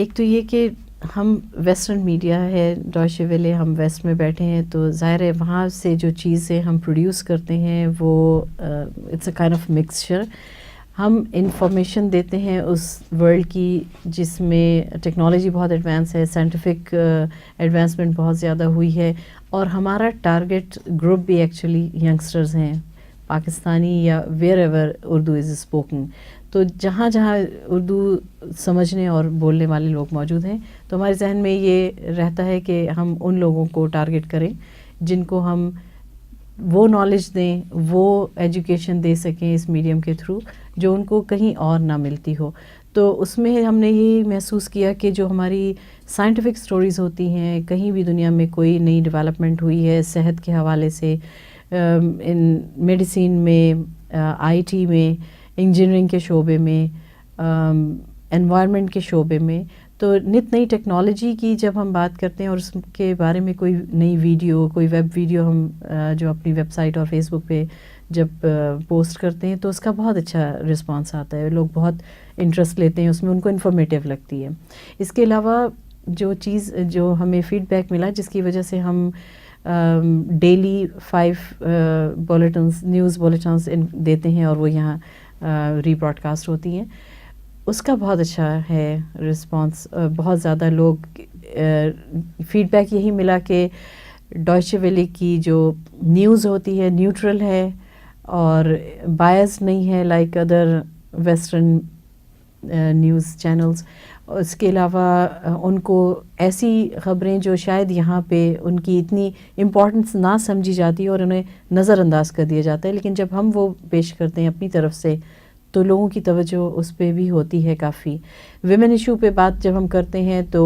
ایک تو یہ کہ ہم ویسٹرن میڈیا ہے، ڈوائچے ویلے، ہم ویسٹ میں بیٹھے ہیں تو ظاہر ہے وہاں سے جو چیزیں ہم پروڈیوس کرتے ہیں وہ it's a kind of mixture. ہم انفارمیشن دیتے ہیں اس ورلڈ کی جس میں ٹیکنالوجی بہت ایڈوانس ہے، سائنٹیفک ایڈوانسمنٹ بہت زیادہ ہوئی ہے، اور ہمارا ٹارگیٹ گروپ بھی ایکچولی ینگسٹرز ہیں، پاکستانی یا where ever Urdu is spoken. تو جہاں جہاں اردو سمجھنے اور بولنے والے لوگ موجود ہیں تو ہمارے ذہن میں یہ رہتا ہے کہ ہم ان لوگوں کو ٹارگیٹ کریں جن کو ہم وہ نالج دیں، وہ ایجوکیشن دے سکیں اس میڈیم کے تھرو جو ان کو کہیں اور نہ ملتی ہو. تو اس میں ہم نے یہی محسوس کیا کہ جو ہماری سائنٹیفک سٹوریز ہوتی ہیں، کہیں بھی دنیا میں کوئی نئی ڈیولپمنٹ ہوئی ہے صحت کے حوالے سے، ان میڈیسین میں، آئی ٹی میں، انجینئرنگ کے شعبے میں، انوائرمنٹ کے شعبے میں، تو نت نئی ٹیکنالوجی کی جب ہم بات کرتے ہیں اور اس کے بارے میں کوئی نئی ویڈیو، کوئی ویب ویڈیو ہم جو اپنی ویب سائٹ اور فیس بک پہ جب پوسٹ کرتے ہیں تو اس کا بہت اچھا رسپانس آتا ہے، لوگ بہت انٹرسٹ لیتے ہیں اس میں، ان کو انفارمیٹیو لگتی ہے. اس کے علاوہ جو چیز جو ہمیں فیڈ بیک ملا جس کی وجہ سے ہم ڈیلی 5 بلیٹنز، نیوز بلیٹنز دیتے ہیں اور وہ یہاں ری براڈ کاسٹ ہوتی ہیں، اس کا بہت اچھا ہے رسپانس. بہت زیادہ لوگ فیڈ بیک یہی ملا کہ ڈوائچے ویلے کی جو نیوز ہوتی ہے نیوٹرل ہے اور بائز نہیں ہے like other western news channels. اس کے علاوہ ان کو ایسی خبریں جو شاید یہاں پہ ان کی اتنی امپورٹنس نہ سمجھی جاتی اور انہیں نظر انداز کر دیا جاتا ہے، لیکن جب ہم وہ پیش کرتے ہیں اپنی طرف سے تو لوگوں کی توجہ اس پہ بھی ہوتی ہے کافی. ویمن ایشو پہ بات جب ہم کرتے ہیں تو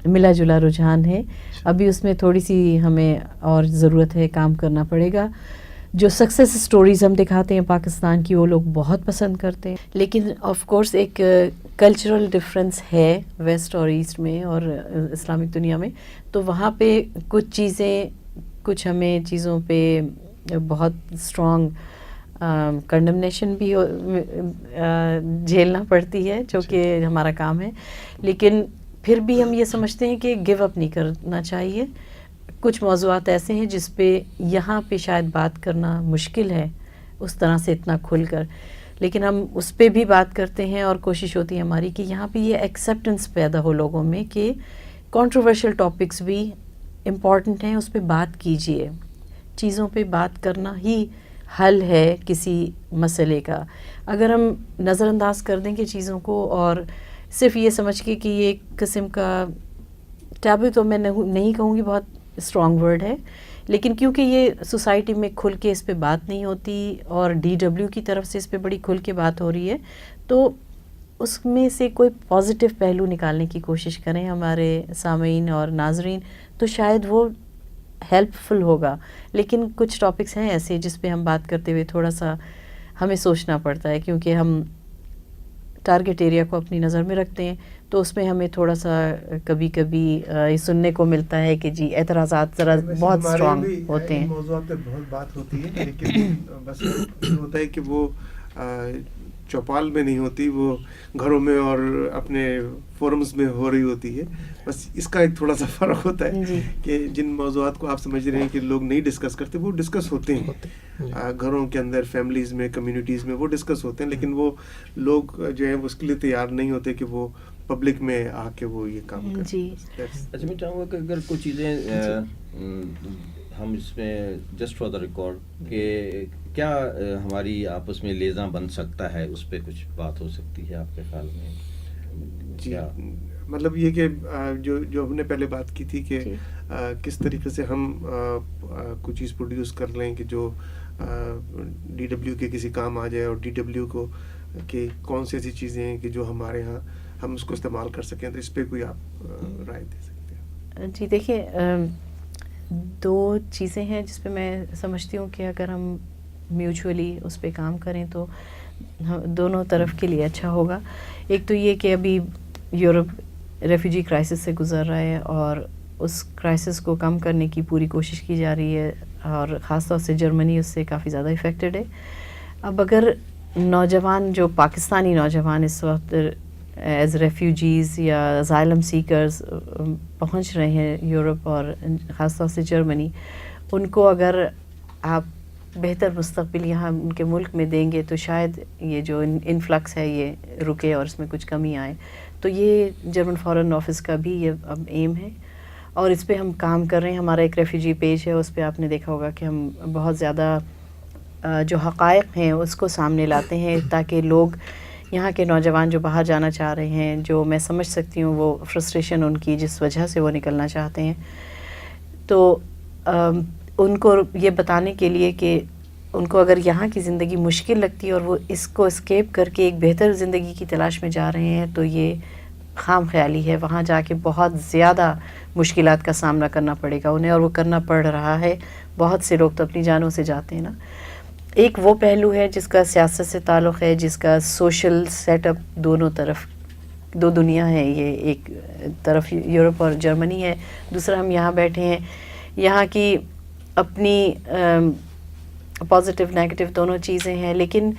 ملا جلا رجحان ہے، ابھی اس میں تھوڑی سی ہمیں اور ضرورت ہے، کام کرنا پڑے گا. جو سکسیس سٹوریز ہم دکھاتے ہیں پاکستان کی وہ لوگ بہت پسند کرتے ہیں، لیکن آف کورس ایک کلچرل ڈفرینس ہے ویسٹ اور ایسٹ میں اور اسلامک دنیا میں. تو وہاں پہ کچھ چیزیں، کچھ ہمیں چیزوں پہ بہت اسٹرانگ کنڈمنیشن بھی جھیلنا پڑتی ہے جو کہ ہمارا کام ہے، لیکن پھر بھی ہم یہ سمجھتے ہیں کہ گیو اپ نہیں کرنا چاہیے. کچھ موضوعات ایسے ہیں جس پہ یہاں پہ شاید بات کرنا مشکل ہے اس طرح سے اتنا کھل کر، لیکن ہم اس پہ بھی بات کرتے ہیں اور کوشش ہوتی ہے ہماری کہ یہاں پہ یہ ایکسیپٹنس پیدا ہو لوگوں میں کہ کنٹروورشل ٹاپکس بھی امپورٹنٹ ہیں، اس پہ بات کیجیے. چیزوں پہ بات کرنا ہی حل ہے کسی مسئلے کا. اگر ہم نظر انداز کر دیں گے چیزوں کو اور صرف یہ سمجھ کے کہ یہ ایک قسم کا ٹیبو، تو میں نہیں کہوں گی، بہت اسٹرانگ ورڈ ہے، لیکن کیونکہ یہ سوسائٹی میں کھل کے اس پہ بات نہیں ہوتی اور DW کی طرف سے اس پہ بڑی کھل کے بات ہو رہی ہے، تو اس میں سے کوئی پازیٹیو پہلو نکالنے کی کوشش کریں ہمارے سامعین اور ناظرین، تو شاید وہ ہیلپ فل ہوگا. لیکن کچھ ٹاپکس ہیں ایسے جس پہ ہم بات کرتے ہوئے تھوڑا سا ہمیں سوچنا پڑتا ہے، کیونکہ ہم ٹارگیٹ ایریا کو اپنی نظر میں رکھتے ہیں، تو اس میں ہمیں تھوڑا سا کبھی کبھی یہ سننے کو ملتا ہے کہ جی اعتراضات ذرا بہت اسٹرانگ ہوتے ہیں. موضوعات پہ بہت بات ہوتی ہے، لیکن بس یہ ہوتا ہے کہ وہ چوپال میں نہیں ہوتی، وہ گھروں میں اور اپنے فورمز میں ہو رہی ہوتی ہے. بس اس کا ایک تھوڑا سا فرق ہوتا ہے کہ جن موضوعات کو آپ سمجھ رہے ہیں کہ لوگ نہیں ڈسکس کرتے وہ ڈسکس ہوتے ہیں گھروں کے اندر، فیملیز میں، کمیونٹیز میں وہ ڈسکس ہوتے ہیں، لیکن وہ لوگ جو ہیں اس کے لیے تیار نہیں ہوتے کہ وہ پبلک میں آ کے وہ یہ کام کریں. جی اچھا، میں چاہوں گا کہ اگر کچھ چیزیں ہم اس میں جسٹ فار دا ریکارڈ کہ کیا ہماری آپس میں لیزاں بن سکتا ہے، اس پہ کچھ بات ہو سکتی ہے آپ کے خیال میں؟ جی، مطلب یہ کہ جو ہم نے پہلے بات کی تھی کہ کس طریقے سے ہم کوئی چیز پروڈیوس کر لیں کہ جو DW کے کسی کام آ جائے، اور DW کو کہ کون سی ایسی چیزیں ہیں کہ جو ہمارے ہاں ہم اس کو استعمال کر سکیں، تو اس پہ کوئی آپ رائے دے سکتے ہیں؟ جی دیکھیے، 2 چیزیں ہیں جس پہ میں سمجھتی ہوں کہ اگر ہم میوچولی اس پہ کام کریں تو دونوں طرف کے لیے اچھا ہوگا. ایک تو یہ کہ ابھی یورپ ریفیوجی کرائسس سے گزر رہا ہے اور اس کرائسس کو کم کرنے کی پوری کوشش کی جا رہی ہے، اور خاص طور سے جرمنی اس سے کافی زیادہ افیکٹڈ ہے. اب اگر نوجوان، جو پاکستانی نوجوان اس وقت ایز ریفیوجیز یا اسائلم سیکرز پہنچ رہے ہیں یورپ اور خاص طور سے جرمنی، ان کو اگر آپ بہتر مستقبل یہاں ان کے ملک میں دیں گے تو شاید یہ جو انفلکس ہے یہ رکے اور اس میں کچھ کمی آئے. تو یہ جرمن فارن آفس کا بھی یہ اب ایم ہے اور اس پہ ہم کام کر رہے ہیں. ہمارا ایک ریفیوجی پیج ہے، اس پہ آپ نے دیکھا ہوگا کہ ہم بہت زیادہ جو حقائق ہیں اس کو سامنے لاتے ہیں تاکہ لوگ یہاں کے نوجوان جو باہر جانا چاہ رہے ہیں، جو میں سمجھ سکتی ہوں وہ فرسٹریشن ان کی جس وجہ سے وہ نکلنا چاہتے ہیں، تو ان کو یہ بتانے کے لیے کہ ان کو اگر یہاں کی زندگی مشکل لگتی ہے اور وہ اس کو اسکیپ کر کے ایک بہتر زندگی کی تلاش میں جا رہے ہیں تو یہ خام خیالی ہے. وہاں جا کے بہت زیادہ مشکلات کا سامنا کرنا پڑے گا انہیں، اور وہ کرنا پڑ رہا ہے. بہت سے لوگ تو اپنی جانوں سے جاتے ہیں نا. ایک وہ پہلو ہے جس کا سیاست سے تعلق ہے، جس کا سوشل سیٹ اپ دونوں طرف دو دنیا ہے. یہ ایک طرف یورپ اور جرمنی ہے، دوسرا ہم یہاں بیٹھے ہیں. یہاں کی اپنی پازیٹیو نیگیٹو دونوں چیزیں ہیں، لیکن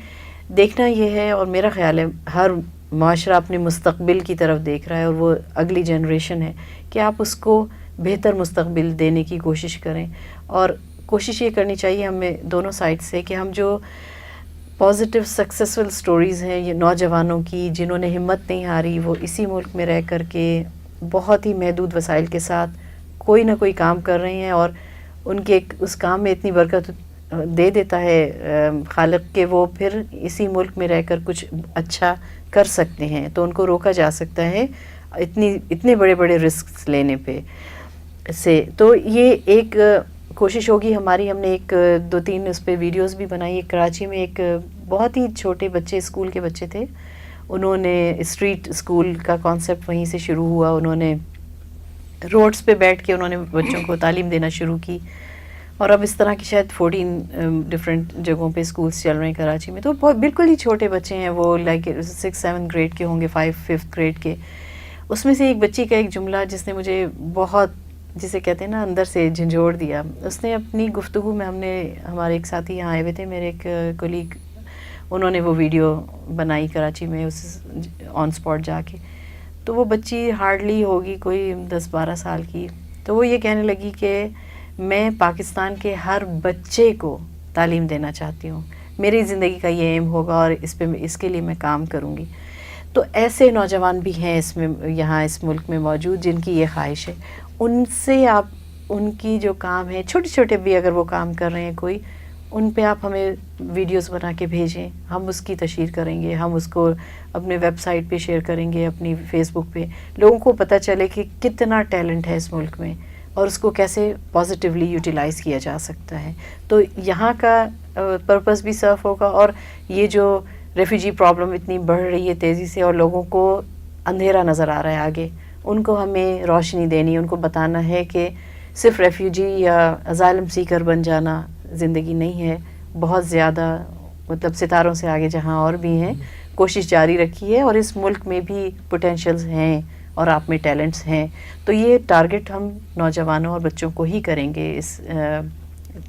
دیکھنا یہ ہے، اور میرا خیال ہے ہر معاشرہ اپنے مستقبل کی طرف دیکھ رہا ہے اور وہ اگلی جنریشن ہے کہ آپ اس کو بہتر مستقبل دینے کی کوشش کریں. اور کوشش یہ کرنی چاہیے ہمیں دونوں سائڈ سے کہ ہم جو پازیٹیو سکسیسفل سٹوریز ہیں یہ نوجوانوں کی جنہوں نے ہمت نہیں ہاری، وہ اسی ملک میں رہ کر کے بہت ہی محدود وسائل کے ساتھ کوئی نہ کوئی کام کر رہے ہیں، اور ان کے اس کام میں اتنی برکت دے دیتا ہے خالق کہ وہ پھر اسی ملک میں رہ کر کچھ اچھا کر سکتے ہیں. تو ان کو روکا جا سکتا ہے اتنے بڑے بڑے رسکس لینے پہ سے. تو یہ ایک کوشش ہوگی ہماری. ہم نے ایک 2-3 اس پہ ویڈیوز بھی بنائی. کراچی میں ایک بہت ہی چھوٹے بچے، اسکول کے بچے تھے، انہوں نے اسٹریٹ اسکول کا کانسیپٹ وہیں سے شروع ہوا. انہوں نے روڈز پہ بیٹھ کے انہوں نے بچوں کو تعلیم دینا شروع کی، اور اب اس طرح کی شاید 14 ڈفرینٹ جگہوں پہ اسکولس چل رہے ہیں کراچی میں. تو بالکل ہی چھوٹے بچے ہیں، وہ لائک 6-7 گریڈ کے ہوں گے، 5th گریڈ کے. اس میں سے ایک بچی کا ایک جملہ جس نے مجھے بہت، جسے کہتے ہیں نا، اندر سے جھنجھوڑ دیا. اس نے اپنی گفتگو میں، ہمارے ایک ساتھی یہاں آئے ہوئے تھے، میرے ایک کولیگ، انہوں نے وہ ویڈیو بنائی کراچی میں اس آن اسپاٹ جا کے. تو وہ بچی ہارڈلی ہوگی کوئی 10-12 سال کی. تو وہ یہ کہنے لگی کہ میں پاکستان کے ہر بچے کو تعلیم دینا چاہتی ہوں، میری زندگی کا یہ ایم ہوگا اور اس کے لیے میں کام کروں گی. تو ایسے نوجوان بھی ہیں اس میں، یہاں اس ملک میں موجود، جن کی یہ خواہش ہے. ان سے آپ ان کی جو کام ہے، چھوٹے چھوٹے بھی اگر وہ کام کر رہے ہیں کوئی، ان پہ آپ ہمیں ویڈیوز بنا کے بھیجیں، ہم اس کی تشہیر کریں گے، ہم اس کو اپنے ویب سائٹ پہ شیئر کریں گے، اپنی فیس بک پہ. لوگوں کو پتہ چلے کہ کتنا ٹیلنٹ ہے اس ملک میں اور اس کو کیسے پازیٹیولی یوٹیلائز کیا جا سکتا ہے. تو یہاں کا پرپس بھی سرو ہوگا، اور یہ جو ریفیوجی پرابلم اتنی بڑھ رہی ہے تیزی سے اور لوگوں کو اندھیرا نظر آ رہا ہے آگے، ان کو ہمیں روشنی دینی، ان کو بتانا ہے کہ صرف ریفیوجی یا اسائلم سیکر بن جانا زندگی نہیں ہے. بہت زیادہ مطلب ستاروں سے آگے جہاں اور بھی ہیں، کوشش جاری رکھیے، اور اس ملک میں بھی پوٹینشیلز ہیں اور آپ میں ٹیلنٹس ہیں. تو یہ ٹارگٹ ہم نوجوانوں اور بچوں کو ہی کریں گے اس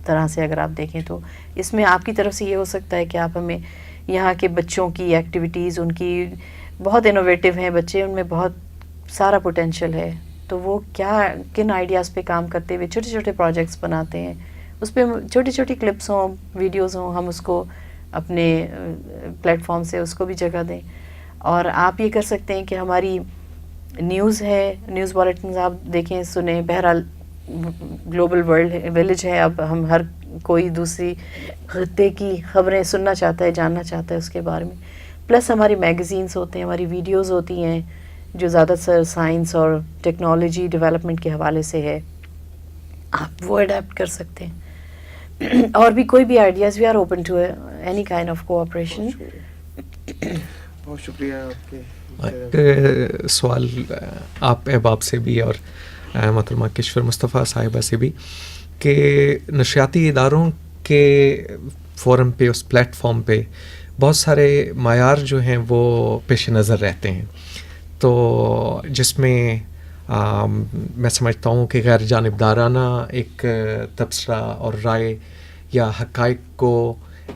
طرح سے. اگر آپ دیکھیں تو اس میں آپ کی طرف سے یہ ہو سکتا ہے کہ آپ ہمیں یہاں کے بچوں کی ایکٹیویٹیز، ان کی بہت انوویٹیو ہیں بچے، ان میں بہت سارا پوٹینشیل ہے. تو وہ کن آئیڈیاز پہ کام کرتے ہوئے چھوٹے چھوٹے پروجیکٹس بناتے ہیں، اس پہ چھوٹی چھوٹی کلپس ہوں، ویڈیوز ہوں، ہم اس کو اپنے پلیٹ فارم سے اس کو بھی جگہ دیں. اور آپ یہ کر سکتے ہیں کہ ہماری نیوز ہے، نیوز بلیٹنز آپ دیکھیں، سنیں. بہرحال گلوبل ویلیج ہے، اب ہم ہر کوئی دوسری خطے کی خبریں سننا چاہتا ہے، جاننا چاہتا ہے اس کے بارے میں. پلس ہماری میگزینس ہوتے ہیں، ہماری ویڈیوز ہوتی ہیں جو زیادہ تر سائنس اور ٹیکنالوجی ڈیولپمنٹ کے حوالے سے ہے، آپ وہ اڈیپٹ کر سکتے ہیں. اور بھی کوئی بھی ideas, we are open to any kind of cooperation. بہت شکریہ آپ کے. ایک سوال آپ احباب سے بھی اور محترمہ کشور مصطفیٰ صاحبہ سے بھی، کہ نشریاتی اداروں کے فورم پہ، اس پلیٹ فارم پہ بہت سارے معیار جو ہیں وہ پیش نظر رہتے ہیں، تو جس میں میں سمجھتا ہوں کہ غیر جانبدارانہ ایک تبصرہ اور رائے یا حقائق کو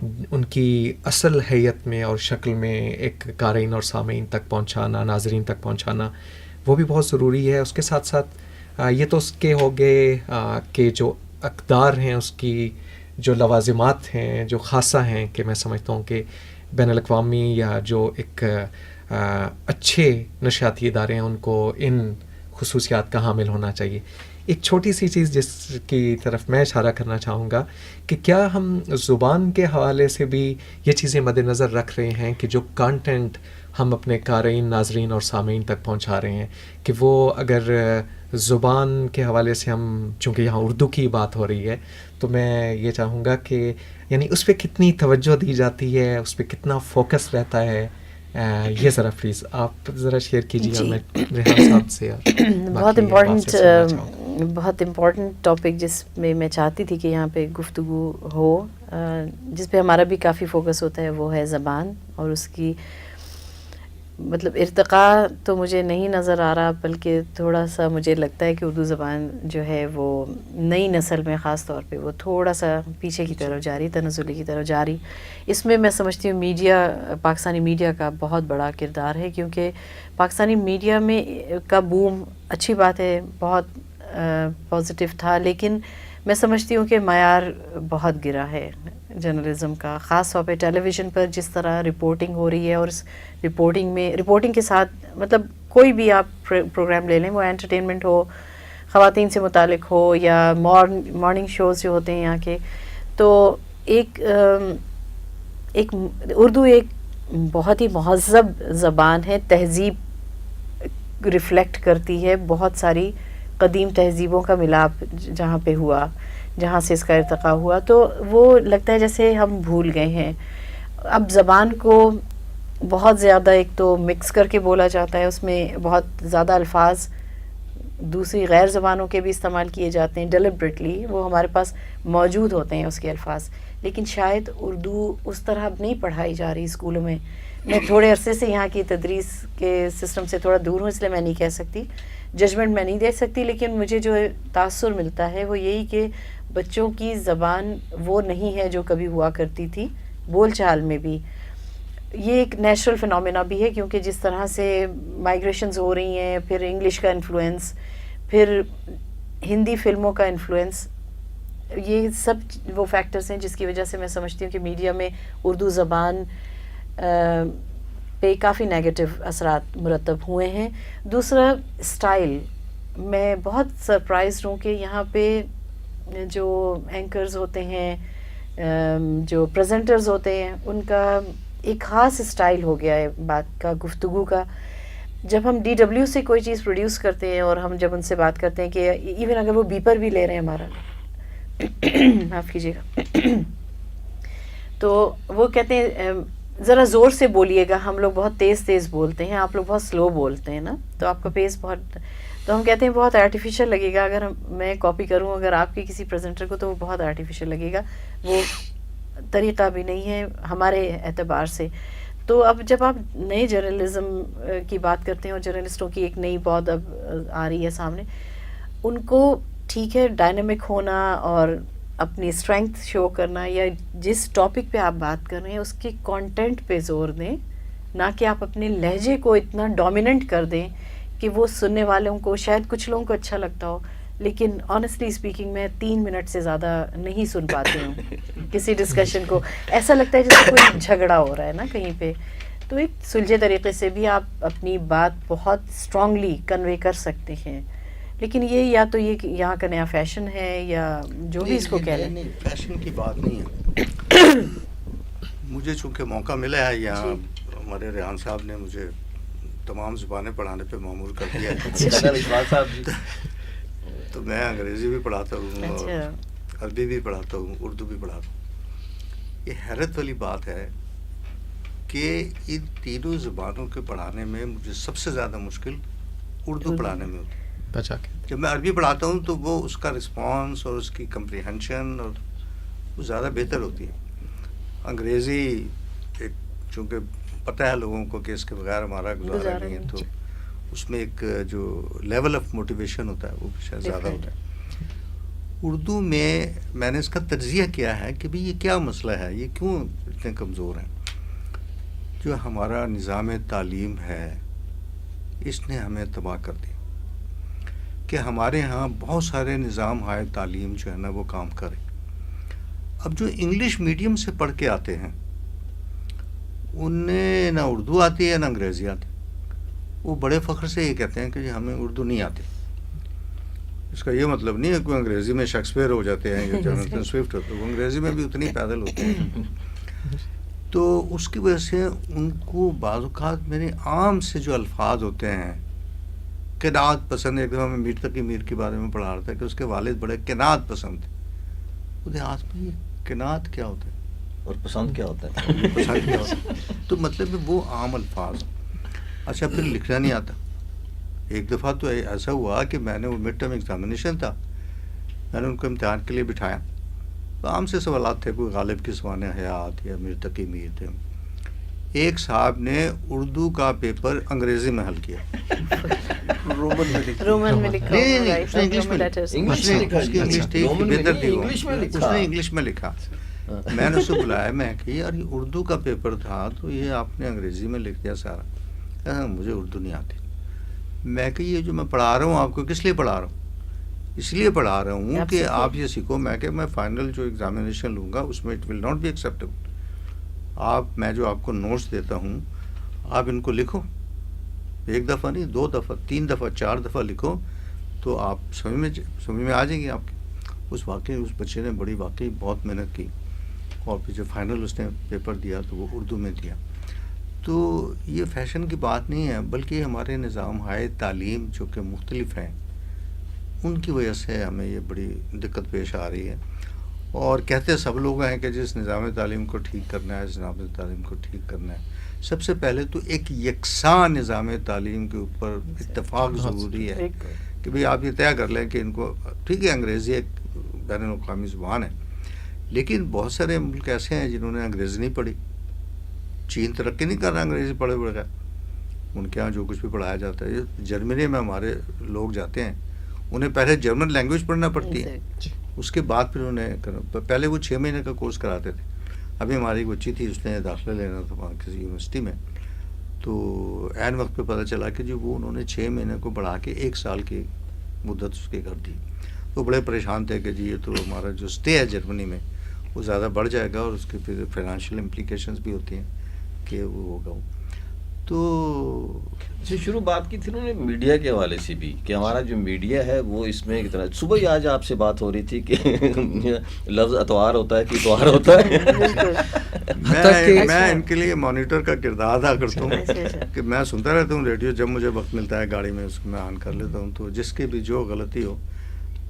ان کی اصل حیت میں اور شکل میں ایک قارئین اور سامعین تک پہنچانا، ناظرین تک پہنچانا، وہ بھی بہت ضروری ہے. اس کے ساتھ ساتھ یہ تو اس کے ہو گئے کہ جو اقدار ہیں، اس کی جو لوازمات ہیں جو خاصہ ہیں، کہ میں سمجھتا ہوں کہ بین الاقوامی یا جو ایک اچھے نشریاتی ادارے ہیں ان کو ان خصوصیات کا حامل ہونا چاہیے. ایک چھوٹی سی چیز جس کی طرف میں اشارہ کرنا چاہوں گا کہ کیا ہم زبان کے حوالے سے بھی یہ چیزیں مد نظر رکھ رہے ہیں کہ جو کانٹینٹ ہم اپنے قارئین، ناظرین اور سامعین تک پہنچا رہے ہیں، کہ وہ اگر زبان کے حوالے سے ہم، چونکہ یہاں اردو کی بات ہو رہی ہے، تو میں یہ چاہوں گا کہ یعنی اس پہ کتنی توجہ دی جاتی ہے، اس پہ کتنا فوکس رہتا ہے. یہ ذرا پلیز آپ ذرا شیئر کیجیے اور میں ریحان صاحب سے بہت امپورٹنٹ ٹاپک جس میں چاہتی تھی کہ یہاں پہ گفتگو ہو، جس پہ ہمارا بھی کافی فوکس ہوتا ہے، وہ ہے زبان اور اس کی مطلب ارتقاء تو مجھے نہیں نظر آ رہا، بلکہ تھوڑا سا مجھے لگتا ہے کہ اردو زبان جو ہے وہ نئی نسل میں خاص طور پہ وہ تھوڑا سا پیچھے کی طرف جا رہی، تنزلی کی طرف جا رہی. اس میں سمجھتی ہوں میڈیا، پاکستانی میڈیا کا بہت بڑا کردار ہے، کیونکہ پاکستانی میڈیا میں کا بوم اچھی بات ہے، بہت پازیٹیو تھا، لیکن میں سمجھتی ہوں کہ معیار بہت گرا ہے جرنلزم کا، خاص طور پہ ٹیلی ویژن پر جس طرح رپورٹنگ ہو رہی ہے، اور اس رپورٹنگ کے ساتھ مطلب کوئی بھی آپ پروگرام لے لیں، وہ انٹرٹینمنٹ ہو، خواتین سے متعلق ہو، یا مارننگ شوز جو ہوتے ہیں یہاں کے، تو ایک اردو ایک بہت ہی مہذب زبان ہے، تہذیب ریفلیکٹ کرتی ہے، بہت ساری قدیم تہذیبوں کا ملاپ جہاں پہ ہوا، جہاں سے اس کا ارتقاء ہوا، تو وہ لگتا ہے جیسے ہم بھول گئے ہیں. اب زبان کو بہت زیادہ ایک تو مکس کر کے بولا جاتا ہے، اس میں بہت زیادہ الفاظ دوسری غیر زبانوں کے بھی استعمال کیے جاتے ہیں ڈیلیبریٹلی، وہ ہمارے پاس موجود ہوتے ہیں اس کے الفاظ، لیکن شاید اردو اس طرح اب نہیں پڑھائی جا رہی اسکولوں میں. میں تھوڑے عرصے سے یہاں کی تدریس کے سسٹم سے تھوڑا دور ہوں، اس لیے میں نہیں کہہ سکتی، ججمنٹ میں نہیں دے سکتی، لیکن مجھے جو تاثر ملتا ہے وہ یہی کہ بچوں کی زبان وہ نہیں ہے جو کبھی ہوا کرتی تھی بول چال میں بھی. یہ ایک نیچرل فنومینا بھی ہے، کیونکہ جس طرح سے مائگریشنز ہو رہی ہیں، پھر انگلش کا انفلوئنس، پھر ہندی فلموں کا انفلوئنس، یہ سب وہ فیکٹرز ہیں جس کی وجہ سے میں سمجھتی ہوں کہ میڈیا میں اردو زبان پہ کافی نیگیٹو اثرات مرتب ہوئے ہیں. دوسرا اسٹائل، میں بہت سرپرائزڈ ہوں کہ یہاں پہ جو اینکرز ہوتے ہیں، جو پریزنٹرز ہوتے ہیں، ان کا ایک خاص اسٹائل ہو گیا ہے بات کا، گفتگو کا. جب ہم DW سے کوئی چیز پروڈیوس کرتے ہیں اور ہم جب ان سے بات کرتے ہیں کہ ایون اگر وہ بیپر بھی لے رہے ہیں ہمارا معاف کیجیے گا، تو وہ کہتے ہیں ذرا زور سے بولیے گا، ہم لوگ بہت تیز بولتے ہیں، آپ لوگ بہت سلو بولتے ہیں نا، تو آپ کا پیس بہت، تو ہم کہتے ہیں بہت آرٹیفیشل لگے گا اگر میں کاپی کروں اگر آپ کی کسی پریزنٹر کو، تو وہ بہت آرٹیفیشل لگے گا، وہ طریقہ بھی نہیں ہے ہمارے اعتبار سے. تو اب جب آپ نئے جرنلزم کی بات کرتے ہیں اور جرنلسٹوں کی ایک نئی بہت اب آ رہی ہے سامنے، ان کو ٹھیک ہے ڈائنامک ہونا اور اپنی اسٹرینگتھ شو کرنا، یا جس ٹاپک پہ آپ بات کر رہے ہیں اس کے کانٹینٹ پہ زور دیں، نہ کہ آپ اپنے لہجے کو اتنا ڈومیننٹ کر دیں کہ وہ سننے والوں کو، شاید کچھ لوگوں کو اچھا لگتا ہو، لیکن آنیسٹلی اسپیکنگ میں 3 منٹ سے زیادہ نہیں سن پاتی ہوں کسی ڈسکشن کو، ایسا لگتا ہے جیسے کوئی جھگڑا ہو رہا ہے نا کہیں پہ. تو ایک سلجھے طریقے سے بھی آپ اپنی بات بہت اسٹرانگلی کنوے کر سکتے ہیں، لیکن یہ یا تو یہ یہاں کا نیا فیشن ہے یا جو بھی اس کو کہہ لیں. نہیں، فیشن کی بات نہیں ہے. مجھے چونکہ موقع ملا ہے یہاں، ہمارے ریحان صاحب نے مجھے تمام زبانیں پڑھانے پہ معمور کر دیا ہے. تو میں انگریزی بھی پڑھاتا ہوں اور عربی بھی پڑھاتا ہوں، اردو بھی پڑھاتا ہوں. یہ حیرت والی بات ہے کہ ان تینوں زبانوں کے پڑھانے میں مجھے سب سے زیادہ مشکل اردو پڑھانے میں ہوتی ہے. جب میں عربی پڑھاتا ہوں تو وہ اس کا رسپانس اور اس کی کمپریہنشن اور وہ زیادہ بہتر ہوتی ہے. انگریزی ایک چونکہ پتہ ہے لوگوں کو کہ اس کے بغیر ہمارا گزارا نہیں ہے، تو اس میں ایک جو لیول آف موٹیویشن ہوتا ہے وہ شاید زیادہ ہوتا ہے. اردو میں نے اس کا تجزیہ کیا ہے کہ بھئی یہ کیا مسئلہ ہے, یہ کیوں اتنے کمزور ہیں. جو ہمارا نظام تعلیم ہے اس نے ہمیں تباہ کر دی, کہ ہمارے ہاں بہت سارے نظام ہائے تعلیم جو ہے نا وہ کام کرے. اب جو انگلش میڈیم سے پڑھ کے آتے ہیں انہیں نہ اردو آتی ہے نہ انگریزی آتی, وہ بڑے فخر سے یہ کہتے ہیں کہ ہمیں اردو نہیں آتی. اس کا یہ مطلب نہیں ہے کہ انگریزی میں شیکسپیئر ہو جاتے ہیں یا جوناتھن سوئفٹ ہوتے ہیں, وہ انگریزی میں بھی اتنی پیدل ہوتے ہیں. تو اس کی وجہ سے ان کو بعض اوقات میرے عام سے جو الفاظ ہوتے ہیں, قناعت پسند. ایک دفعہ میں میر تقی میر کے بارے میں پڑھا رہا تھا کہ اس کے والد بڑے قناعت پسند تھے. وہ آج میں یہ قناعت کیا ہوتا ہے اور پسند کیا ہوتا ہے, پسند کیا ہوتا ہے. تو مطلب وہ عام الفاظ. اچھا پھر لکھنا نہیں آتا. ایک دفعہ تو ایسا ہوا کہ میں نے وہ مڈ ٹرم ایگزامینیشن تھا, میں نے ان کو امتحان کے لیے بٹھایا. عام سے سوالات تھے, کوئی غالب کی سوانح حیات یا میر تقی میر تھے. ایک صاحب نے اردو کا پیپر انگریزی میں حل کیا, رومن میں لکھا, اس نے انگلش میں لکھا. میں نے اسے بلایا, میں کہ یار یہ اردو کا پیپر تھا تو یہ آپ نے انگریزی میں لکھ دیا سارا. مجھے اردو نہیں آتی. میں کہ یہ جو میں پڑھا رہا ہوں آپ کو کس لیے پڑھا رہا ہوں, اس لیے پڑھا رہا ہوں کہ آپ یہ سیکھو. میں کہ میں فائنل جو ایگزامینیشن لوں گا اس میں it will not be acceptable. میں جو آپ کو نوٹس دیتا ہوں آپ ان کو لکھو, ایک دفعہ نہیں 2 دفعہ 3 دفعہ 4 دفعہ لکھو تو آپ سمجھ میں آ جائیں گے آپ کے. اس بچے نے واقعی بہت محنت کی اور پھر جب فائنل اس نے پیپر دیا تو وہ اردو میں دیا. تو یہ فیشن کی بات نہیں ہے, بلکہ ہمارے نظام ہائے تعلیم جو کہ مختلف ہیں ان کی وجہ سے ہمیں یہ بڑی دقت پیش آ رہی ہے. اور کہتے سب لوگ ہیں کہ جس نظام تعلیم کو ٹھیک کرنا ہے, اس نظام تعلیم کو ٹھیک کرنا ہے. سب سے پہلے تو ایک یکساں نظام تعلیم کے اوپر اتفاق ضروری ہے کہ بھئی آپ یہ طے کر لیں کہ ان کو ٹھیک ہے انگریزی ایک بین الاقوامی زبان ہے, لیکن بہت سارے ملک ایسے ہیں جنہوں نے انگریزی نہیں پڑھی. چین ترقی نہیں کر رہا انگریزی پڑھے بغیر, ان کے یہاں جو کچھ بھی پڑھایا جاتا ہے. جرمنی میں ہمارے لوگ جاتے ہیں, انہیں پہلے جرمن لینگویج پڑھنا پڑتی ہے, اس کے بعد پھر انہیں پہلے وہ 6 مہینے کا کورس کراتے تھے. ابھی ہماری ایک بچی تھی, اس نے داخلہ لینا تھا وہاں کسی یونیورسٹی میں, تو عین وقت پہ پتہ چلا کہ جو وہ انہوں نے 6 مہینے کو بڑھا کے 1 سال کی مدت اس کی کر دی. وہ بڑے پریشان تھے کہ جی یہ تو ہمارا جو اسٹے ہے جرمنی میں وہ زیادہ بڑھ جائے گا اور اس کے پھر فائنینشیل امپلیکیشنز بھی ہوتی ہیں کہ وہ ہوگا. تو شروع بات کی تھی انہوں نے میڈیا کے حوالے سے بھی کہ ہمارا جو میڈیا ہے وہ اس میں اتنا. صبح ہی آج آپ سے بات ہو رہی تھی کہ لفظ اتوار ہوتا ہے کہ اتوار ہوتا ہے. میں ان کے لیے مانیٹر کا کردار ادا کرتا ہوں کہ میں سنتا رہتا ہوں ریڈیو, جب مجھے وقت ملتا ہے گاڑی میں اس کو میں آن کر لیتا ہوں. تو جس کی بھی جو غلطی ہو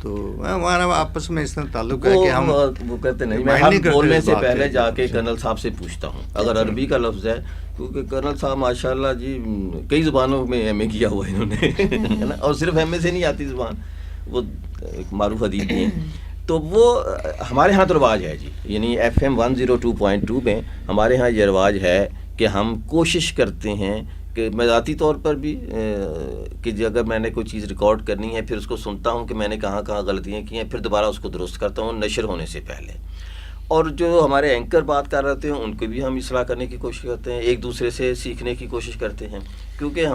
تو ہمارا آپس میں اس طرح تعلق ہے کہ ہم وہ کہتے نہیں, میں ہر بولنے سے پہلے جا کے کرنل صاحب سے پوچھتا ہوں اگر عربی کا لفظ ہے, کیونکہ کرنل صاحب ماشاءاللہ جی کئی زبانوں میں ایم اے کیا ہوا ہے انہوں نے, اور صرف ایم اے سے نہیں آتی زبان, وہ ایک معروف ادیب بھی ہیں. تو وہ ہمارے ہاں تو رواج ہے جی, یعنی FM 102.2 میں ہمارے ہاں یہ رواج ہے کہ ہم کوشش کرتے ہیں کہ میں ذاتی طور پر بھی کہ اگر میں نے کوئی چیز ریکارڈ کرنی ہے پھر اس کو سنتا ہوں کہ میں نے کہاں کہاں غلطیاں کی ہیں, پھر دوبارہ اس کو درست کرتا ہوں نشر ہونے سے پہلے. اور جو ہمارے اینکر بات کر رہے ہیں ان کو بھی ہم اصلاح کرنے کی کوشش کرتے ہیں, ایک دوسرے سے سیکھنے کی کوشش کرتے ہیں, کیونکہ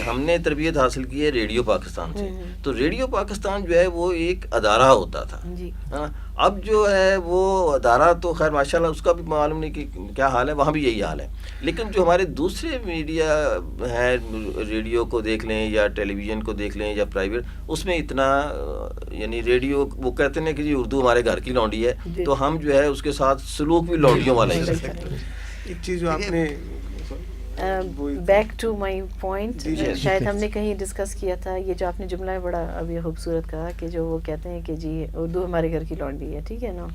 ہم نے تربیت حاصل کی ہے ریڈیو پاکستان سے. تو ریڈیو پاکستان جو ہے وہ ایک ادارہ ہوتا تھا, اب جو ہے وہ ادارہ تو خیر ماشاءاللہ اس کا بھی معلوم نہیں کہ کیا حال ہے, وہاں بھی یہی حال ہے. لیکن جو ہمارے دوسرے میڈیا ہیں, ریڈیو کو دیکھ لیں یا ٹیلی ویژن کو دیکھ لیں یا پرائیویٹ, اس میں اتنا یعنی ریڈیو وہ کہتے ہیں کہ جی اردو ہمارے گھر کی لونڈی ہے, تو ہم جو ہے اس کے ساتھ سلوک بھی لونڈیوں والا ہی کرتے ہیں. ایک چیز جو آپ نے بیک ٹو مائی پوائنٹ, شاید ہم نے کہیں ڈسکس کیا تھا یہ جو آپ نے جملہ ہے بڑا ابھی خوبصورت کہا کہ جو وہ کہتے ہیں کہ جی اردو ہمارے گھر کی لونڈی ہے, ٹھیک ہے نا,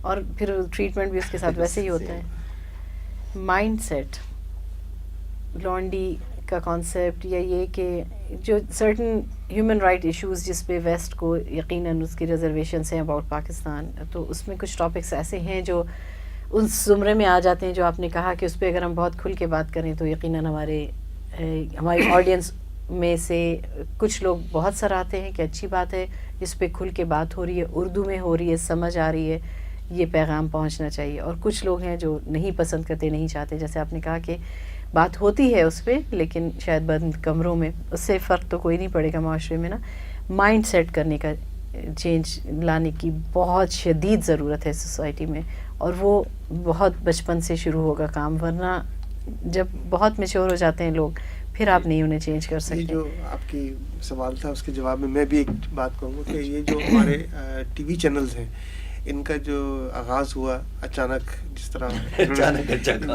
اور پھر ٹریٹمنٹ بھی اس کے ساتھ ویسے ہی ہوتا ہے. مائنڈ سیٹ لونڈی کا کانسیپٹ یا یہ کہ جو سرٹن ہیومن رائٹ ایشوز جس پہ ویسٹ کو یقیناً اس کی ریزرویشنس ہیں اباؤٹ پاکستان, تو اس میں کچھ ٹاپکس ایسے ہیں جو اس زمرے میں آ جاتے ہیں جو آپ نے کہا کہ اس پہ اگر ہم بہت کھل کے بات کریں تو یقیناً ہماری آڈینس میں سے کچھ لوگ بہت سراہتے ہیں کہ اچھی بات ہے، اس پہ کھل کے بات ہو رہی ہے، اردو میں ہو رہی ہے، سمجھ آ رہی ہے، یہ پیغام پہنچنا چاہیے. اور کچھ لوگ ہیں جو نہیں پسند کرتے، نہیں چاہتے. جیسے آپ نے کہا کہ بات ہوتی ہے اس پہ لیکن شاید بند کمروں میں، اس سے فرق تو کوئی نہیں پڑے گا معاشرے میں نا. مائنڈ سیٹ کرنے کا چینج لانے کی بہت شدید ضرورت ہے سوسائٹی میں، اور وہ بہت بچپن سے شروع ہوگا کام، ورنہ جب بہت میچور ہو جاتے ہیں لوگ پھر آپ نہیں انہیں چینج کر یہ سکتے. جو آپ کی سوال تھا اس کے جواب میں بھی ایک بات کہوں گا کہ یہ جو ہمارے ٹی وی چینلز ہیں، ان کا جو آغاز ہوا اچانک، جس طرح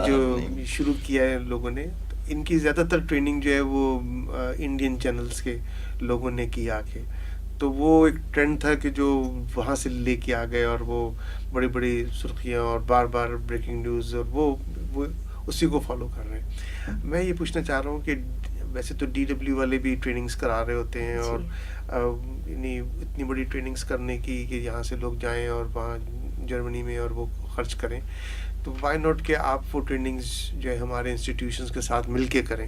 جو شروع کیا ہے لوگوں نے، ان کی زیادہ تر ٹریننگ جو ہے وہ انڈین چینلز کے لوگوں نے کی آ کے. تو وہ ایک ٹرینڈ تھا کہ جو وہاں سے لے کے آ گئے، اور وہ بڑی بڑی سرخیاں اور بار بار بریکنگ نیوز، اور وہ اسی کو فالو کر رہے ہیں. میں یہ پوچھنا چاہ رہا ہوں کہ ویسے تو DW والے بھی ٹریننگز کرا رہے ہوتے ہیں، اور یعنی اتنی بڑی ٹریننگز کرنے کی کہ یہاں سے لوگ جائیں اور وہاں جرمنی میں اور وہ خرچ کریں، تو وائی ناٹ کہ آپ وہ ٹریننگز جو ہے ہمارے انسٹیٹیوشنز کے ساتھ مل کے کریں.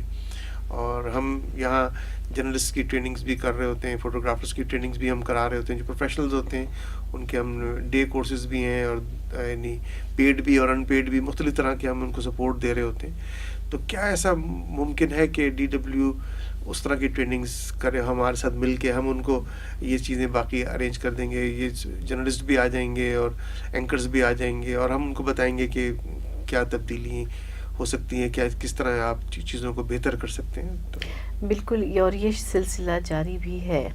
اور ہم یہاں جرنلسٹ کی ٹریننگز بھی کر رہے ہوتے ہیں، فوٹوگرافرس کی ٹریننگز بھی ہم کرا رہے ہوتے ہیں، جو پروفیشنلز ہوتے ہیں ان کے ہم ڈے کورسز بھی ہیں، اور یعنی پیڈ بھی اور ان پیڈ بھی، مختلف طرح کے ہم ان کو سپورٹ دے رہے ہوتے ہیں. تو کیا ایسا ممکن ہے کہ DW اس طرح کی ٹریننگز کرے ہمارے ساتھ مل کے؟ ہم ان کو یہ چیزیں باقی ارینج کر دیں گے، یہ جرنلسٹ بھی آ جائیں گے اور اینکرز بھی آ جائیں گے، اور ہم ان کو بتائیں گے کہ کیا تبدیلی ہو سکتی ہیں، کیا کس طرح آپ چیزوں کو بہتر کر سکتے ہیں. تو بالکل، اور یہ سلسلہ جاری بھی ہے،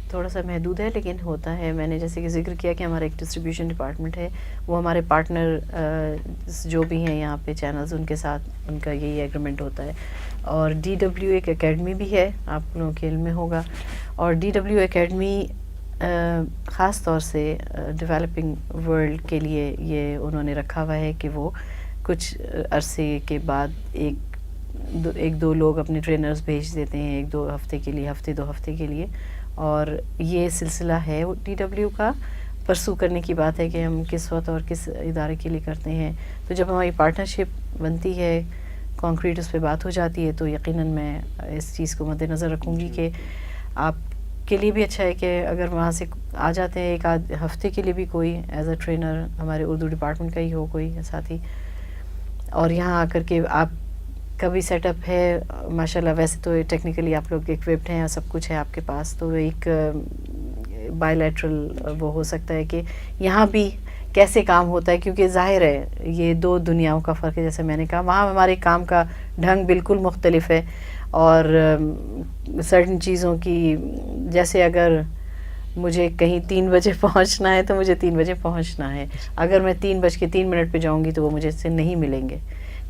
تھوڑا سا محدود ہے لیکن ہوتا ہے. میں نے جیسے کہ ذکر کیا کہ ہمارا ایک ڈسٹریبیوشن ڈپارٹمنٹ ہے، وہ ہمارے پارٹنر جو بھی ہیں یہاں پہ چینلز، ان کے ساتھ ان کا یہی ایگریمنٹ ہوتا ہے. اور DW ایک اکیڈمی بھی ہے، آپ لوگوں کے علم میں ہوگا. اور DW اکیڈمی خاص طور سے ڈیولپنگ ورلڈ کے لیے یہ انہوں نے رکھا ہوا ہے کہ وہ کچھ عرصے کے بعد ایک دو لوگ اپنے ٹرینرز بھیج دیتے ہیں، 1-2 ہفتے کے لیے، 2 ہفتے کے لیے. اور یہ سلسلہ ہے DW کا. پرسو کرنے کی بات ہے کہ ہم کس وقت اور کس ادارے کے لیے کرتے ہیں. تو جب ہماری پارٹنرشپ بنتی ہے، کانکریٹ اس پہ بات ہو جاتی ہے، تو یقیناً میں اس چیز کو مد نظر رکھوں گی کہ آپ کے لیے بھی اچھا ہے کہ اگر وہاں سے آ جاتے ہیں 1 ہفتے کے لیے بھی کوئی ایز اے ٹرینر، ہمارے اردو ڈپارٹمنٹ کا ہی ہو کوئی ساتھی، اور یہاں آ کر کے آپ کا بھی سیٹ اپ ہے ماشاء اللہ. ویسے تو ٹیکنیکلی آپ لوگ اکوپڈ ہیں اور سب کچھ ہے آپ کے پاس، تو ایک بائی لیٹرل وہ ہو سکتا ہے کہ یہاں بھی کیسے کام ہوتا ہے، کیونکہ ظاہر ہے یہ 2 دنیاؤں کا فرق ہے. جیسے میں نے کہا وہاں ہمارے کام کا ڈھنگ بالکل مختلف ہے، اور سرٹن چیزوں کی، جیسے اگر مجھے کہیں 3 بجے پہنچنا ہے تو مجھے 3 بجے پہنچنا ہے. اگر میں 3:03 پہ جاؤں گی تو وہ مجھے سے نہیں ملیں گے.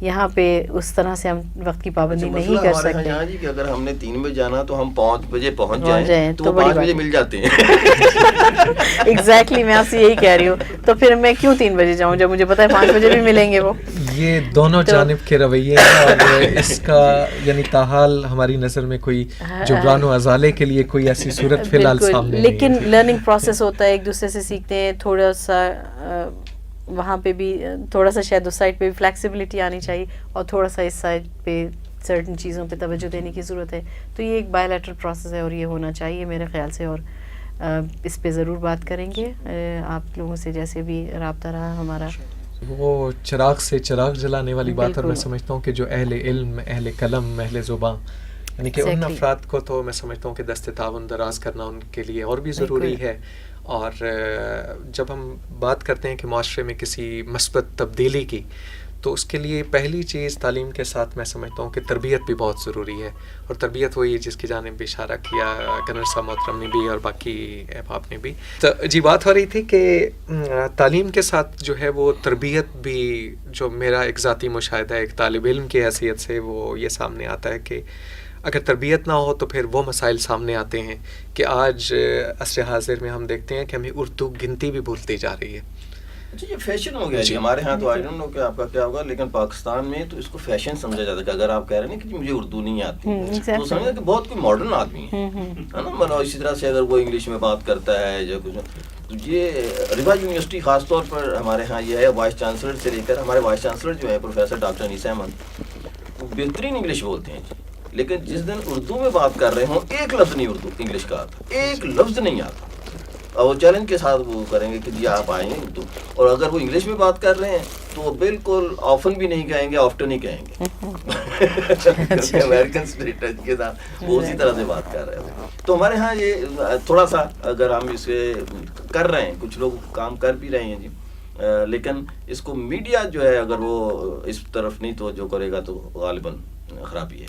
یہاں پہ اس طرح سے ہم وقت کی پابندی نہیں کر سکتے. ہاں جی، کہ اگر ہم نے 3 بجے جانا تو ہم 5 بجے پہنچ جائیں تو 5 بجے مل جاتے ہیں. ایگزیکٹلی، میں آپ سے یہی کہہ رہی ہوں. تو پھر میں کیوں 3 بجے جاؤں جب مجھے پتا ہے 5 بجے بھی ملیں گے وہ. یہ دونوں جانب کے رویے ہیں، اور اس کا یعنی تاحال ہماری نظر میں کوئی جبران و ازالے کے لیے کوئی ایسی صورت فی الحال سامنے نہیں ہے. لیکن لرننگ پروسیس ہوتا ہے، ایک دوسرے سے سیکھتے ہیں. تھوڑا سا وہاں پہ بھی تھوڑا سا شاید اس سائڈ پہ بھی فلیکسیبلٹی آنی چاہیے، اور تھوڑا سا اس سائڈ پہ سرٹن چیزوں پہ توجہ دینے کی ضرورت ہے. تو یہ ایک بائی لیٹرل پروسیس ہے اور یہ ہونا چاہیے میرے خیال سے. اور اس پہ ضرور بات کریں گے آپ لوگوں سے، جیسے بھی رابطہ رہا ہمارا. وہ چراغ سے چراغ جلانے والی بات، اور میں سمجھتا ہوں کہ جو اہل علم، اہل قلم، اہل زباں، یعنی کہ ان افراد کو تو میں سمجھتا ہوں کہ دست تعاون دراز کرنا ان کے لیے اور بھی ضروری ہے. اور جب ہم بات کرتے ہیں کہ معاشرے میں کسی مثبت تبدیلی کی، تو اس کے لیے پہلی چیز تعلیم کے ساتھ میں سمجھتا ہوں کہ تربیت بھی بہت ضروری ہے. اور تربیت وہی جس کی جانب بھی اشارہ کیا کنر صاحب محترم نے بھی اور باقی احباب نے بھی. جی بات ہو رہی تھی کہ تعلیم کے ساتھ جو ہے وہ تربیت بھی، جو میرا ایک ذاتی مشاہدہ ہے ایک طالب علم کی حیثیت سے، وہ یہ سامنے آتا ہے کہ اگر تربیت نہ ہو تو پھر وہ مسائل سامنے آتے ہیں کہ آج عصر حاضر میں ہم دیکھتے ہیں کہ ہمیں اردو گنتی بھی بھولتی جا رہی ہے. جی یہ فیشن ہو گیا جی ہمارے ہاں. تو آئی ڈونٹ نو کہ آپ کا کیا ہوگا، لیکن پاکستان میں تو اس کو فیشن سمجھا جاتا ہے کہ اگر آپ کہہ رہے ہیں کہ مجھے اردو نہیں آتی تو سمجھا کہ بہت کوئی ماڈرن آدمی ہے نا. مطلب اسی طرح سے اگر وہ انگلش میں بات کرتا ہے یا کچھ، یہ روا یونیورسٹی خاص طور پر ہمارے ہاں یہ ہے، وائس چانسلر سے لے کر ہمارے وائس چانسلر جو ہے پروفیسر ڈاکٹر انیس احمد، وہ بہترین انگلش بولتے ہیں جی. لیکن جس دن اردو میں بات کر رہے ہوں ایک لفظ نہیں اردو انگلش کا آتا, ایک لفظ نہیں آتا, اور وہ چیلنج کے ساتھ وہ کریں گے کہ جی آپ آئیں گے اردو, اور اگر وہ انگلش میں بات کر رہے ہیں تو وہ بالکل آفن بھی نہیں کہیں گے, آفٹن ہی کہیں گے, کیونکہ امریکن اسٹیٹس کے ساتھ وہ اسی طرح سے بات کر رہے ہیں. تو ہمارے ہاں یہ تھوڑا سا اگر ہم اسے کر رہے ہیں, کچھ لوگ کام کر بھی رہے ہیں جی, لیکن اس کو میڈیا جو ہے اگر وہ اس طرف نہیں توجہ کرے گا تو غالباً خرابی ہے.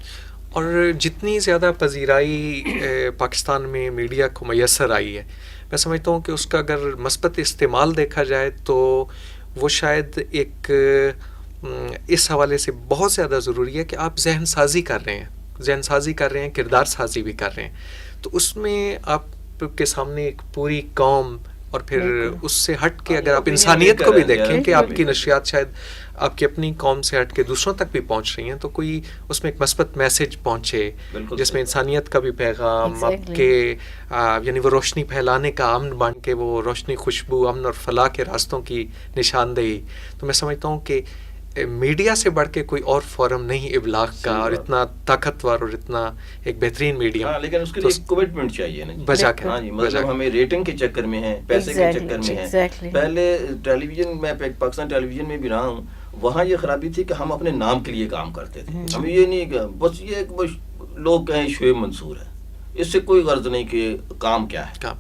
اور جتنی زیادہ پذیرائی پاکستان میں میڈیا کو میسر آئی ہے, میں سمجھتا ہوں کہ اس کا اگر مثبت استعمال دیکھا جائے تو وہ شاید ایک اس حوالے سے بہت زیادہ ضروری ہے کہ آپ ذہن سازی کر رہے ہیں, کردار سازی بھی کر رہے ہیں, تو اس میں آپ کے سامنے ایک پوری قوم, اور پھر اس سے ہٹ کے اگر آپ انسانیت کو بھی دیکھیں کہ آپ کی نشریات شاید آپ کی اپنی قوم سے ہٹ کے دوسروں تک بھی پہنچ رہی ہیں, تو کوئی اس میں ایک مثبت میسج پہنچے جس میں انسانیت کا بھی پیغام آپ کے یعنی وہ روشنی پھیلانے کا امن بن کے وہ روشنی, خوشبو, امن اور فلاح کے راستوں کی نشاندہی. تو میں سمجھتا ہوں کہ میڈیا سے بڑھ کے کوئی اور فورم نہیں ابلاغ کا, اور اتنا طاقتور اور اتنا ایک بہترین میڈیم. لیکن اس کے لیے ایک کمٹمنٹ چاہیے نا بجا کے. ہاں جی, مطلب ہمیں ریٹنگ کے چکر میں ہیں, پیسے کے چکر میں ہیں. پہلے ٹیلی ویژن, میں پاکستان ٹیلی ویژن میں بھی رہا ہوں, وہاں یہ خرابی تھی کہ ہم اپنے نام کے لیے کام کرتے تھے. ہمیں یہ نہیں کہ بس یہ لوگ کہیں شعیب منصور ہے, اس سے کوئی غرض نہیں کہ کام کیا ہے.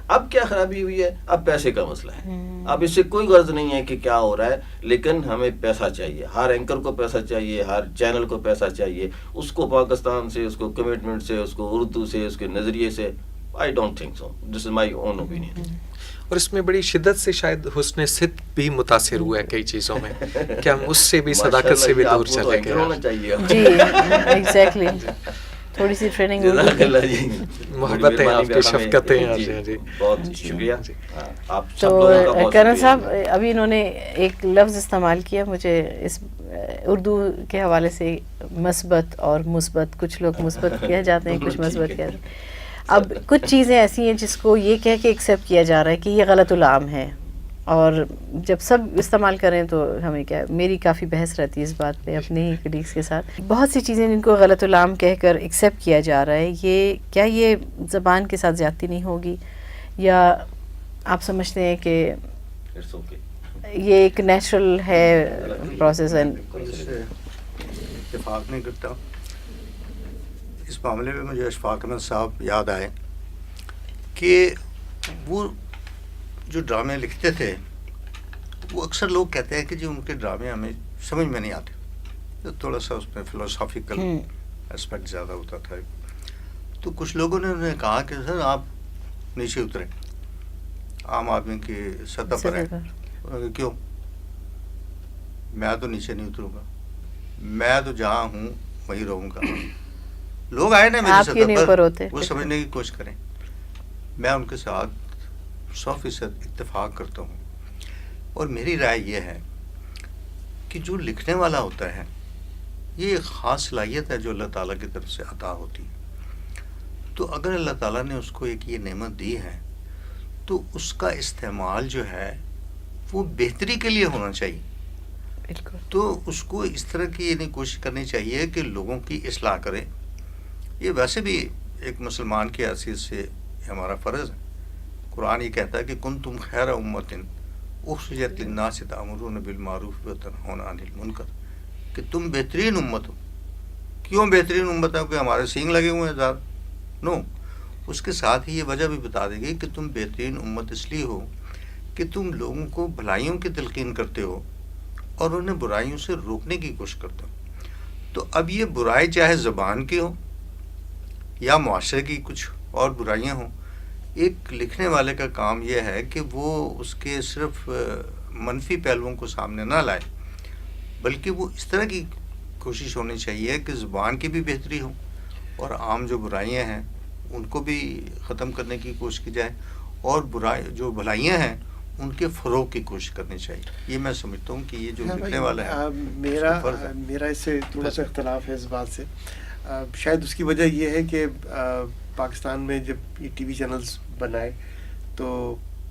اب کیا خرابی ہوئی ہے, اب پیسے کا مسئلہ ہے. اب اس سے کوئی غرض نہیں ہے کہ کیا ہو رہا ہے, لیکن ہمیں پیسہ چاہیے, ہر اینکر کو پیسہ چاہیے, ہر چینل کو پیسہ چاہیے, اس کو پاکستان سے, اس کو کمٹمنٹ سے, اس کو اردو سے, اس کے نظریے سے. I don't think so, this is my own opinion. اور اس میں بڑی شدت سے شاید حسن صدق بھی متاثر ہوا ہے کئی چیزوں میں, کہ ہم اس سے بھی صداقت سے بھی دور چلے گئے. جی ایگزیکٹلی, تھوڑی سی ٹریننگ محبتیں آپ کی, شفقتیں. بہت شکریہ. تو کرن صاحب, ابھی انہوں نے ایک لفظ استعمال کیا, مجھے اس اردو کے حوالے سے مثبت اور مثبت, کچھ لوگ مثبت کیا جاتے ہیں, کچھ مثبت کیا جاتے ہیں. اب کچھ چیزیں ایسی ہیں جس کو یہ کہہ کے ایکسیپٹ کیا جا رہا ہے کہ یہ غلط العام ہے, اور جب سب استعمال کریں تو ہمیں کیا, میری کافی بحث رہتی ہے اس بات پہ اپنے ہی کلیگس کے ساتھ. بہت سی چیزیں جن کو غلط العام کہہ کر ایکسیپٹ کیا جا رہا ہے, یہ کیا یہ زبان کے ساتھ زیادتی نہیں ہوگی, یا آپ سمجھتے ہیں کہ یہ ایک نیچرل ہے پروسیس؟ اتفاق نہیں کرتا اس معاملے میں. مجھے اشفاق احمد صاحب یاد آئے کہ وہ جو ڈرامے لکھتے تھے, وہ اکثر لوگ کہتے ہیں کہ جی ان کے ڈرامے ہمیں سمجھ میں نہیں آتے, تو تھوڑا سا اس میں فلسافیکل اسپیکٹ زیادہ ہوتا تھا. تو کچھ لوگوں نے انہیں کہا کہ سر آپ نیچے اتریں, عام آدمی کی سطح پر ہیں. کیوں؟ میں تو نیچے نہیں اتروں گا, میں تو جہاں ہوں وہیں رہوں گا. لوگ آئے نا میری سطح پر, وہ سمجھنے کی کوشش کریں. میں ان کے ساتھ 100% اتفاق کرتا ہوں, اور میری رائے یہ ہے کہ جو لکھنے والا ہوتا ہے یہ ایک خاص صلاحیت ہے جو اللہ تعالیٰ کی طرف سے عطا ہوتی ہے. تو اگر اللہ تعالیٰ نے اس کو ایک یہ نعمت دی ہے تو اس کا استعمال جو ہے وہ بہتری کے لیے ہونا چاہیے. تو اس کو اس طرح کی نہیں کوشش کرنی چاہیے کہ لوگوں کی اصلاح کریں. یہ ویسے بھی ایک مسلمان کی حیثیت سے ہمارا فرض ہے. قرآن یہ کہتا ہے کہ کنتم خیر امت اخرجت للناس تأمرون بالمعروف وتنہون عن المنکر, کہ تم بہترین امت ہو. کیوں بہترین امت ہے؟ کہ ہمارے سینگ لگے ہوئے ہیں زیادہ؟ نو. اس کے ساتھ ہی یہ وجہ بھی بتا دے گی کہ تم بہترین امت اس لیے ہو کہ تم لوگوں کو بھلائیوں کی تلقین کرتے ہو اور انہیں برائیوں سے روکنے کی کوشش کرتے ہو. تو اب یہ برائی چاہے زبان کی ہو یا معاشرے کی کچھ اور برائیاں ہوں, ایک لکھنے والے کا کام یہ ہے کہ وہ اس کے صرف منفی پہلوؤں کو سامنے نہ لائے, بلکہ وہ اس طرح کی کوشش ہونی چاہیے کہ زبان کی بھی بہتری ہو اور عام جو برائیاں ہیں ان کو بھی ختم کرنے کی کوشش کی جائے, اور جو بھلائیاں ہیں ان کے فروغ کی کوشش کرنی چاہیے. یہ میں سمجھتا ہوں کہ یہ جو لکھنے والا ہے میرا اس سے تھوڑا سا اختلاف ہے اس بات سے. شاید اس کی وجہ یہ ہے کہ پاکستان میں جب یہ ٹی وی چینلز بنائے تو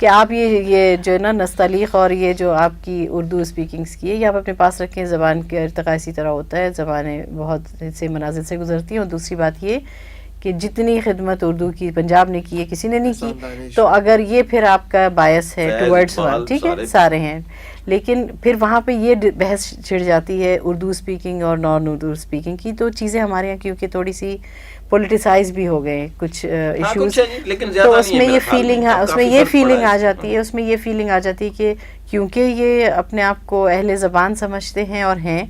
کہ آپ یہ جو ہے نا نستعلیق اور یہ جو آپ کی اردو اسپیکنگس کی ہے یہ آپ اپنے پاس رکھیں. زبان کا ارتقاء اسی طرح ہوتا ہے, زبانیں بہت سے منازل سے گزرتی ہیں. اور دوسری بات یہ کہ جتنی خدمت اردو کی پنجاب نے کی ہے کسی نے نہیں کی, تو اگر یہ پھر آپ کا باعث ہے ٹورڈز ون, ٹھیک ہے سارے ہیں, لیکن پھر وہاں پہ یہ بحث چھڑ جاتی ہے اردو اسپیکنگ اور نان اردو اسپیکنگ کی. تو چیزیں ہمارے یہاں کیونکہ تھوڑی سی پولیٹیسائز بھی ہو گئے کچھ ایشوز, تو اس میں یہ فیلنگ آ جاتی ہے کہ کیونکہ یہ اپنے آپ کو اہل زبان سمجھتے ہیں اور ہیں,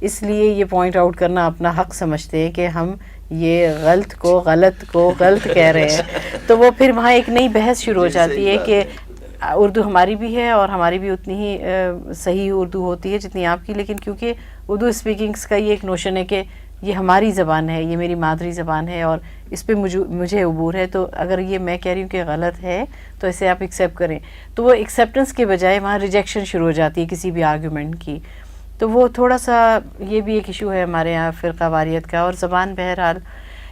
اس لیے یہ پوائنٹ آؤٹ کرنا اپنا حق سمجھتے ہیں کہ ہم یہ غلط کو غلط کہہ رہے ہیں. تو وہ پھر وہاں ایک نئی بحث شروع ہو جاتی ہے کہ اردو ہماری بھی ہے اور ہماری بھی اتنی ہی صحیح اردو ہوتی ہے جتنی آپ کی, لیکن کیونکہ اردو اسپیکنگس کا یہ ایک نوشن ہے کہ یہ ہماری زبان ہے, یہ میری مادری زبان ہے اور اس پہ مجھے عبور ہے, تو اگر یہ میں کہہ رہی ہوں کہ غلط ہے تو اسے آپ ایکسیپٹ کریں. تو وہ ایکسیپٹنس کے بجائے وہاں ریجیکشن شروع ہو جاتی ہے کسی بھی آرگومنٹ کی. تو وہ تھوڑا سا یہ بھی ایک ایشو ہے ہمارے یہاں فرقہ واریت کا. اور زبان بہرحال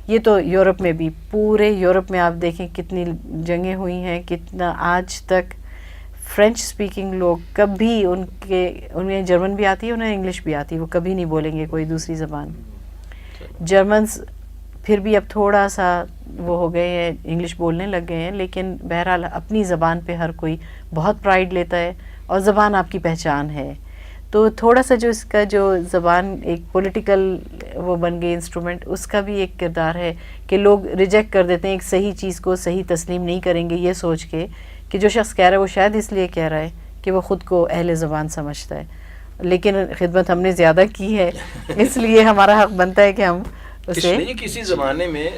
یہ تو یورپ میں بھی, پورے یورپ میں آپ دیکھیں کتنی جنگیں ہوئی ہیں, کتنا آج تک فرینچ اسپیکنگ لوگ کبھی انہیں جرمن بھی آتی ہے, انہیں انگلش بھی آتی ہے, وہ کبھی نہیں بولیں گے کوئی دوسری زبان. جرمنس پھر بھی اب تھوڑا سا وہ ہو گئے ہیں, انگلش بولنے لگ گئے ہیں, لیکن بہرحال اپنی زبان پہ ہر کوئی بہت پرائیڈ لیتا ہے اور زبان آپ کی پہچان ہے. تو تھوڑا سا جو اس کا جو زبان ایک پولیٹیکل وہ بن گئی انسٹرومنٹ, اس کا بھی ایک کردار ہے کہ لوگ ریجیکٹ کر دیتے ہیں ایک صحیح چیز کو, صحیح تسلیم نہیں کریں گے یہ سوچ کے کہ جو شخص کہہ رہا ہے وہ شاید اس لیے کہہ رہا ہے کہ وہ خود کو اہل زبان سمجھتا ہے, لیکن خدمت ہم نے زیادہ کی ہے اس لیے ہمارا حق بنتا ہے کہ ہم اسے. کسی زمانے میں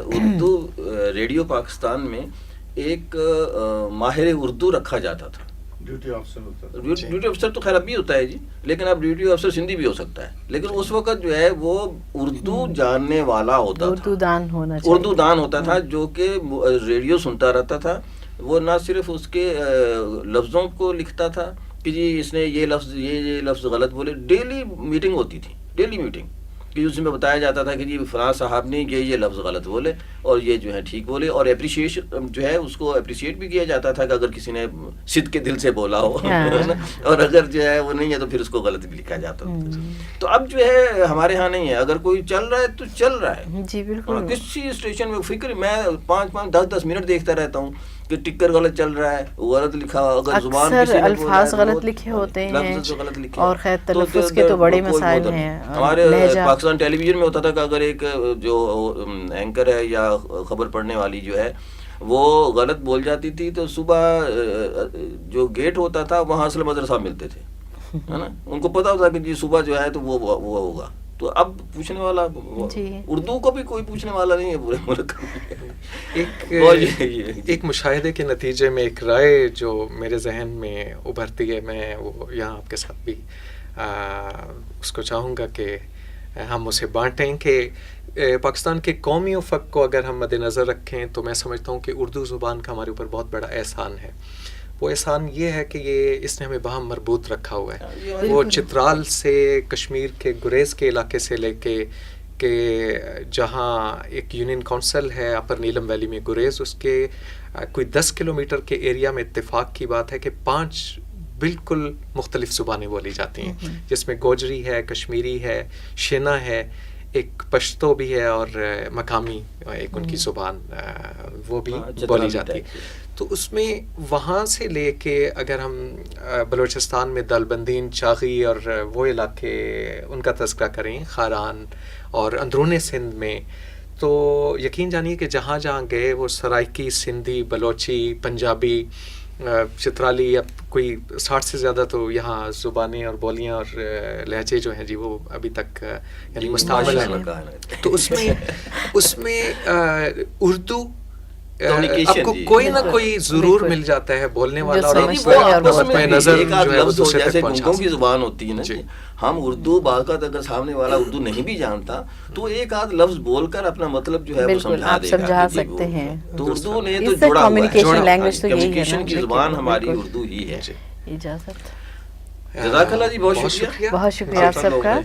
اردو ریڈیو پاکستان میں ایک ماہر اردو رکھا جاتا تھا, ڈیوٹی آفسر ہوتا ہے. ڈیوٹی افسر تو خیر اب بھی ہوتا ہے جی, لیکن اب ڈیوٹی افسر سندھی بھی ہو سکتا ہے, لیکن اس وقت جو ہے وہ اردو جاننے والا ہوتا تھا, اردو دان ہوتا تھا, جو کہ ریڈیو سنتا رہتا تھا. وہ نہ صرف اس کے لفظوں کو لکھتا تھا کہ جی اس نے یہ لفظ غلط بولے, ڈیلی میٹنگ ہوتی تھی, ڈیلی میٹنگ کہ اس میں بتایا جاتا تھا کہ جی فلاں صاحب نے یہ لفظ غلط بولے اور یہ جو ہے ٹھیک بولے, اور اپریشیشن جو ہے اس کو اپریشیٹ بھی کیا جاتا تھا کہ اگر کسی نے صدق کے دل سے بولا ہو, اور اگر جو ہے وہ نہیں ہے تو پھر اس کو غلط بھی لکھا جاتا تھا. تو اب جو ہے ہمارے ہاں نہیں ہے, اگر کوئی چل رہا ہے تو چل رہا ہے جی بالکل. کسی اسٹیشن میں فکر میں 5-10 منٹ دیکھتا رہتا ہوں کہ ٹکر غلط چل رہا ہے, غلط لکھا, اگر زبان کسی نے الفاظ غلط لکھے ہوتے ہیں اور خیر تلفظ کے تو بڑے مسائل ہیں. ہمارے پاکستان ٹیلی ویژن میں ہوتا تھا کہ اگر ایک جو اینکر ہے یا خبر پڑھنے والی جو ہے وہ غلط بول جاتی تھی تو صبح جو گیٹ ہوتا تھا وہاں اصل مدر صاحب ملتے تھے, ہے نا, ان کو پتا ہوتا کہ جی صبح جو ہے تو وہ ہوگا. تو اب پوچھنے والا اردو کو بھی کوئی پوچھنے والا نہیں ہے پورے ملک میں. ایک مشاہدے کے نتیجے میں ایک رائے جو میرے ذہن میں ابھرتی ہے, میں وہ یہاں آپ کے ساتھ بھی اس کو چاہوں گا کہ ہم اسے بانٹیں کہ پاکستان کے قومی افق کو اگر ہم مد نظر رکھیں تو میں سمجھتا ہوں کہ اردو زبان کا ہمارے اوپر بہت بڑا احسان ہے. وہ احسان یہ ہے کہ اس نے ہمیں باہم مربوط رکھا ہوا ہے. وہ چترال سے کشمیر کے گریز کے علاقے سے لے کے کہ جہاں ایک یونین کونسل ہے اپر نیلم ویلی میں گریز, اس کے کوئی 10 کلومیٹر کے ایریا میں اتفاق کی بات ہے کہ 5 بالکل مختلف زبانیں بولی جاتی ہیں, جس میں گوجری ہے, کشمیری ہے, شینا ہے, ایک پشتو بھی ہے اور مقامی ایک ان کی زبان وہ بھی بولی جاتی ہے. تو اس میں وہاں سے لے کے اگر ہم بلوچستان میں دالبندین, چاغی اور وہ علاقے ان کا تذکرہ کریں, خاران اور اندرون سندھ میں, تو یقین جانیے کہ جہاں جہاں گئے وہ سرائکی, سندھی, بلوچی, پنجابی, چترالی, اب کوئی 60 سے زیادہ تو یہاں زبانیں اور بولیاں اور لہجے جو ہیں جی وہ ابھی تک یعنی مستعمل ہیں. تو اس میں اردو آپ کو کوئی نہ کوئی ضرور مل جاتا ہے بولنے والا, اور نظر جو ہے دوسرے تک پہنچا. کی زبان ہوتی ہے نا, ہم اردو باقاعد اگر سامنے والا اردو نہیں بھی جانتا تو ایک آدھ لفظ بول کر اپنا مطلب جو ہے وہ سمجھا سکتے ہیں. تو اردو نے تو جڑا ہوا ہے, کمیونیکیشن کی زبان ہماری اردو ہی ہے. اجازت, جزاک اللہ جی, بہت شکریہ آپ سب کا.